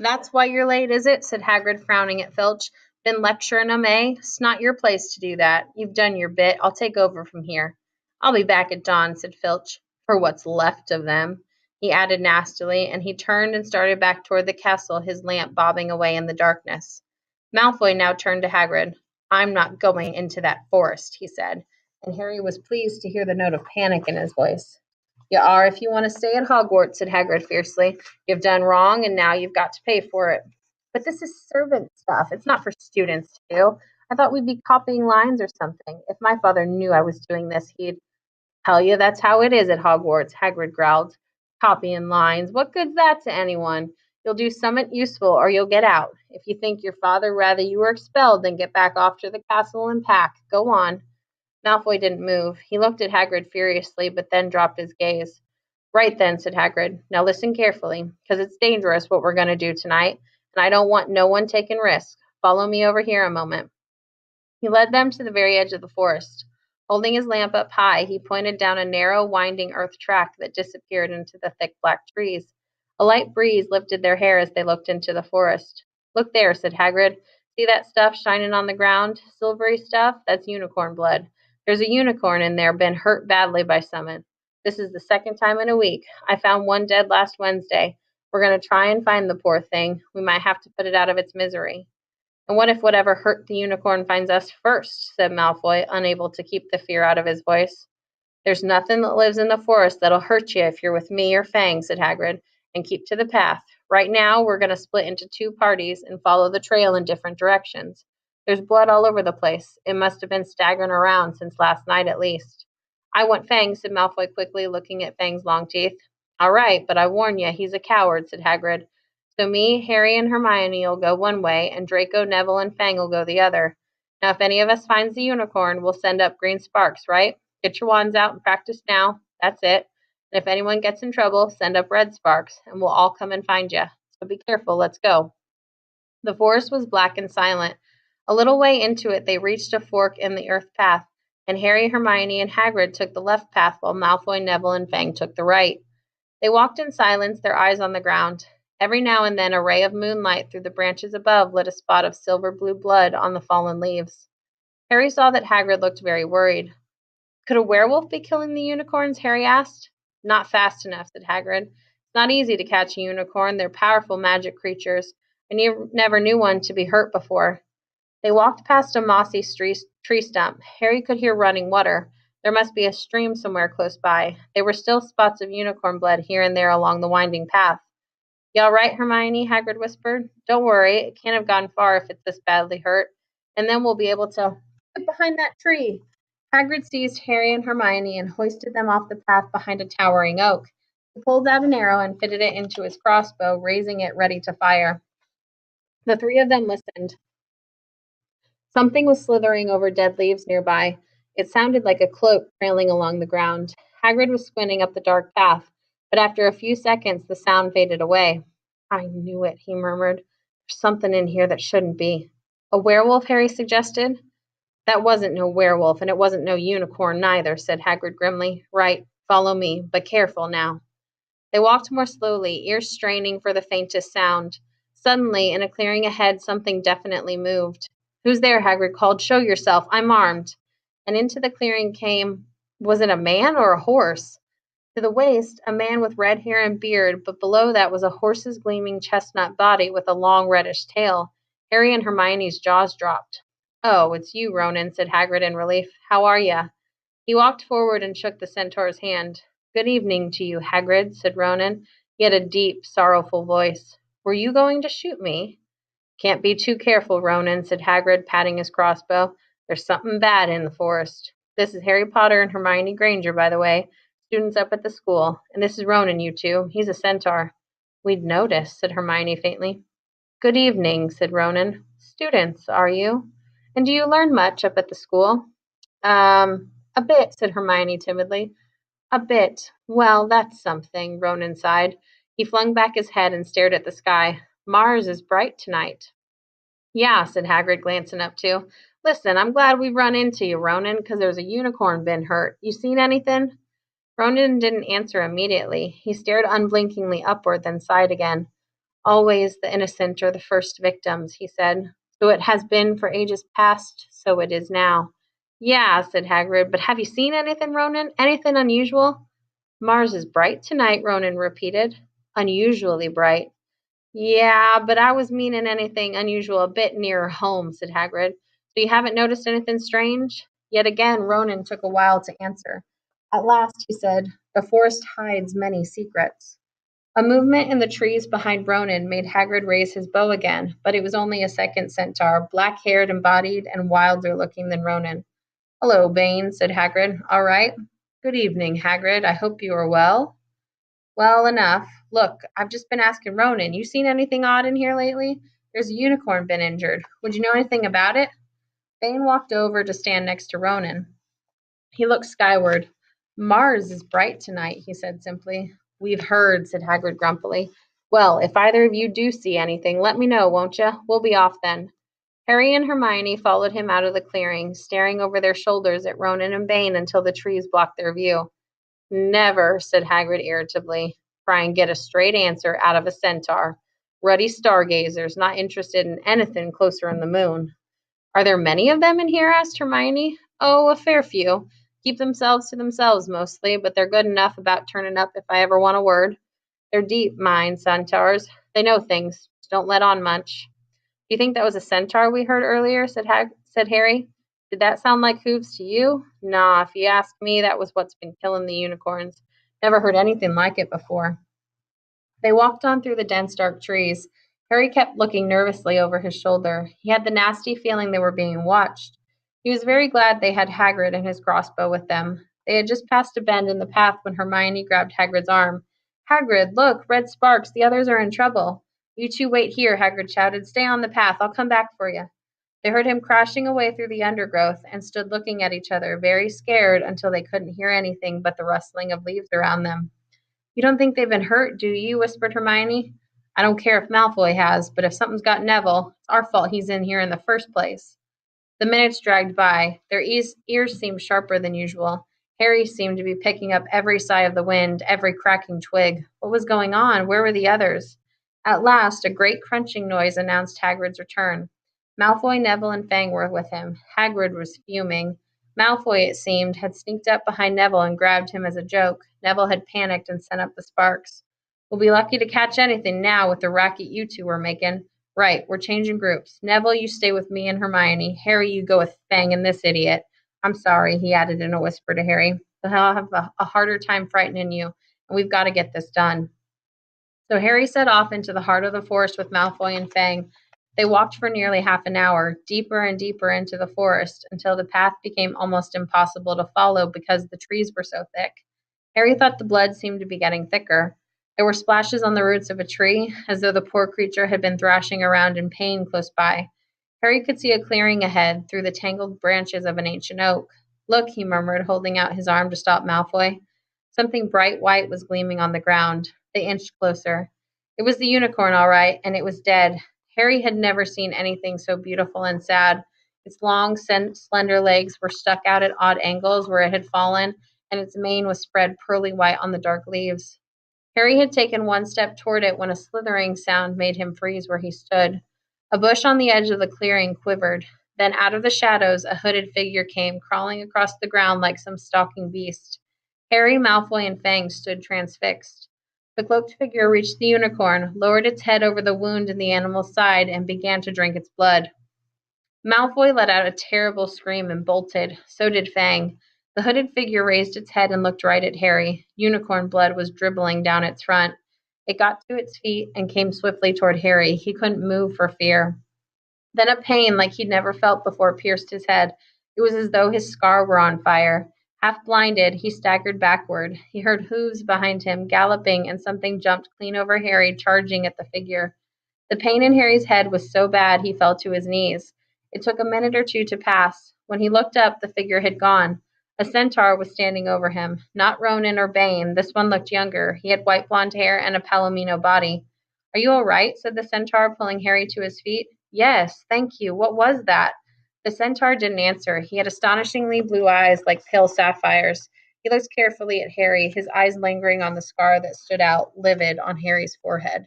"That's why you're late, is it?" said Hagrid, frowning at Filch. "Been lecturing 'em, eh? It's not your place to do that. You've done your bit. I'll take over from here." "I'll be back at dawn," said Filch. "For what's left of them," he added nastily, and he turned and started back toward the castle, his lamp bobbing away in the darkness. Malfoy now turned to Hagrid. "I'm not going into that forest," he said, and Harry was pleased to hear the note of panic in his voice. "You are if you want to stay at Hogwarts," said Hagrid fiercely. "You've done wrong, and now you've got to pay for it." "But this is servant stuff. It's not for students to do. I thought we'd be copying lines or something. If my father knew I was doing this, he'd—" "Tell you that's how it is at Hogwarts," Hagrid growled. "Copying lines. What good's that to anyone? You'll do summut useful, or you'll get out. If you think your father rather you were expelled than get back off to the castle and pack, go on." Malfoy didn't move. He looked at Hagrid furiously, but then dropped his gaze. "Right then," said Hagrid. "Now listen carefully, because it's dangerous what we're going to do tonight, and I don't want no one taking risks. Follow me over here a moment." He led them to the very edge of the forest. Holding his lamp up high, he pointed down a narrow, winding earth track that disappeared into the thick black trees. A light breeze lifted their hair as they looked into the forest. "Look there," said Hagrid. "See that stuff shining on the ground? Silvery stuff? That's unicorn blood. There's a unicorn in there been hurt badly by someone. This is the second time in a week. I found one dead last Wednesday. We're going to try and find the poor thing. We might have to put it out of its misery." "And what if whatever hurt the unicorn finds us first?" said Malfoy, unable to keep the fear out of his voice. "There's nothing that lives in the forest that'll hurt you if you're with me or Fang," said Hagrid, "and keep to the path. Right now, we're going to split into two parties and follow the trail in different directions. There's blood all over the place. It must have been staggering around since last night at least." "I want Fang," said Malfoy quickly, looking at Fang's long teeth. "All right, but I warn you, he's a coward," said Hagrid. "So me, Harry, and Hermione'll go one way, and Draco, Neville, and Fang'll go the other. Now, if any of us finds the unicorn, we'll send up green sparks, right? Get your wands out and practice now. That's it. And if anyone gets in trouble, send up red sparks, and we'll all come and find you. So be careful. Let's go." The forest was black and silent. A little way into it, they reached a fork in the earth path, and Harry, Hermione, and Hagrid took the left path, while Malfoy, Neville, and Fang took the right. They walked in silence, their eyes on the ground. Every now and then a ray of moonlight through the branches above lit a spot of silver-blue blood on the fallen leaves. Harry saw that Hagrid looked very worried. "Could a werewolf be killing the unicorns?" Harry asked. "Not fast enough," said Hagrid. "It's not easy to catch a unicorn. They're powerful magic creatures. I never knew one to be hurt before." They walked past a mossy tree stump. Harry could hear running water. There must be a stream somewhere close by. There were still spots of unicorn blood here and there along the winding path. "You all right, Hermione?" Hagrid whispered. "Don't worry. It can't have gone far if it's this badly hurt. And then we'll be able to get behind that tree." Hagrid seized Harry and Hermione and hoisted them off the path behind a towering oak. He pulled out an arrow and fitted it into his crossbow, raising it ready to fire. The three of them listened. Something was slithering over dead leaves nearby. It sounded like a cloak trailing along the ground. Hagrid was squinting up the dark path, but after a few seconds the sound faded away. "I knew it," he murmured. "There's something in here that shouldn't be." "A werewolf?" Harry suggested. "That wasn't no werewolf, and it wasn't no unicorn neither," said Hagrid grimly. "Right, follow me, but careful now." They walked more slowly, ears straining for the faintest sound. Suddenly, in a clearing ahead, something definitely moved. "Who's there?" Hagrid called. "Show yourself. I'm armed." And into the clearing came, was it a man or a horse? To the waist, a man with red hair and beard, but below that was a horse's gleaming chestnut body with a long reddish tail. Harry and Hermione's jaws dropped. "Oh, it's you, Ronan," said Hagrid in relief. "How are ya?" He walked forward and shook the centaur's hand. "Good evening to you, Hagrid," said Ronan. He had a deep, sorrowful voice. "Were you going to shoot me?" "Can't be too careful, Ronan," said Hagrid, patting his crossbow. "There's something bad in the forest. This is Harry Potter and Hermione Granger, by the way, students up at the school. And this is Ronan, you two. He's a centaur." "We'd noticed," said Hermione faintly. "Good evening," said Ronan. "Students, are you? And do you learn much up at the school?" A bit," said Hermione timidly. "A bit. Well, that's something," Ronan sighed. He flung back his head and stared at the sky. "Mars is bright tonight." "Yeah," said Hagrid, glancing up too. "Listen, I'm glad we've run into you, Ronan, 'cause there's a unicorn been hurt. You seen anything?" Ronan didn't answer immediately. He stared unblinkingly upward, then sighed again. Always the innocent are the first victims, he said. So it has been for ages past, so it is now. Yeah, said Hagrid, but have you seen anything, Ronan? Anything unusual? Mars is bright tonight, Ronan repeated. Unusually bright. Yeah, but I was meaning anything unusual a bit nearer home, said Hagrid. So you haven't noticed anything strange? Yet again, Ronan took a while to answer. At last, he said, the forest hides many secrets. A movement in the trees behind Ronan made Hagrid raise his bow again, but it was only a second centaur, black-haired and bodied and wilder looking than Ronan. Hello, Bane, said Hagrid. All right. Good evening, Hagrid. I hope you are well. Well enough. Look, I've just been asking Ronan, you seen anything odd in here lately? There's a unicorn been injured. Would you know anything about it? Bane walked over to stand next to Ronan. He looked skyward. Mars is bright tonight, he said simply. We've heard, said Hagrid grumpily. Well, if either of you do see anything, let me know, won't you? We'll be off then. Harry and Hermione followed him out of the clearing, staring over their shoulders at Ronan and Bane until the trees blocked their view. Never, said Hagrid irritably. Try and get a straight answer out of a centaur. Ruddy stargazers, not interested in anything closer in the moon. Are there many of them in here? Asked Hermione. Oh, a fair few. Keep themselves to themselves mostly, but they're good enough about turning up if I ever want a word. They're deep, mind, centaurs. They know things. Just don't let on much. Do you think that was a centaur we heard earlier? Said Harry. Did that sound like hooves to you? Nah, if you ask me, that was what's been killing the unicorns. Never heard anything like it before. They walked on through the dense dark trees. Harry kept looking nervously over his shoulder. He had the nasty feeling they were being watched. He was very glad they had Hagrid and his crossbow with them. They had just passed a bend in the path when Hermione grabbed Hagrid's arm. Hagrid, look, red sparks, the others are in trouble. You two wait here, Hagrid shouted. Stay on the path, I'll come back for you. They heard him crashing away through the undergrowth and stood looking at each other, very scared until they couldn't hear anything but the rustling of leaves around them. You don't think they've been hurt, do you? Whispered Hermione. I don't care if Malfoy has, but if something's got Neville, it's our fault he's in here in the first place. The minutes dragged by. Their ears seemed sharper than usual. Harry seemed to be picking up every sigh of the wind, every cracking twig. What was going on? Where were the others? At last, a great crunching noise announced Hagrid's return. Malfoy, Neville, and Fang were with him. Hagrid was fuming. Malfoy, it seemed, had sneaked up behind Neville and grabbed him as a joke. Neville had panicked and sent up the sparks. We'll be lucky to catch anything now with the racket you two are making. Right, we're changing groups. Neville, you stay with me and Hermione. Harry, you go with Fang and this idiot. I'm sorry, he added in a whisper to Harry. But he'll have a harder time frightening you, and we've got to get this done. So Harry set off into the heart of the forest with Malfoy and Fang. They walked for nearly half an hour, deeper and deeper into the forest, until the path became almost impossible to follow because the trees were so thick. Harry thought the blood seemed to be getting thicker. There were splashes on the roots of a tree, as though the poor creature had been thrashing around in pain close by. Harry could see a clearing ahead through the tangled branches of an ancient oak. Look, he murmured, holding out his arm to stop Malfoy. Something bright white was gleaming on the ground. They inched closer. It was the unicorn, all right, and it was dead. Harry had never seen anything so beautiful and sad. Its long, slender legs were stuck out at odd angles where it had fallen, and its mane was spread pearly white on the dark leaves. Harry had taken one step toward it when a slithering sound made him freeze where he stood. A bush on the edge of the clearing quivered. Then out of the shadows a hooded figure came, crawling across the ground like some stalking beast. Harry, Malfoy, and Fang stood transfixed. The cloaked figure reached the unicorn, lowered its head over the wound in the animal's side, and began to drink its blood. Malfoy let out a terrible scream and bolted. So did Fang. The hooded figure raised its head and looked right at Harry. Unicorn blood was dribbling down its front. It got to its feet and came swiftly toward Harry. He couldn't move for fear. Then a pain like he'd never felt before pierced his head. It was as though his scar were on fire. Half blinded, he staggered backward. He heard hooves behind him, galloping, and something jumped clean over Harry, charging at the figure. The pain in Harry's head was so bad he fell to his knees. It took a minute or two to pass. When he looked up, the figure had gone. A centaur was standing over him. Not Ronan or Bane. This one looked younger. He had white blonde hair and a palomino body. Are you all right? Said the centaur, pulling Harry to his feet. Yes, thank you. What was that? The centaur didn't answer. He had astonishingly blue eyes like pale sapphires. He looked carefully at Harry, his eyes lingering on the scar that stood out, livid, on Harry's forehead.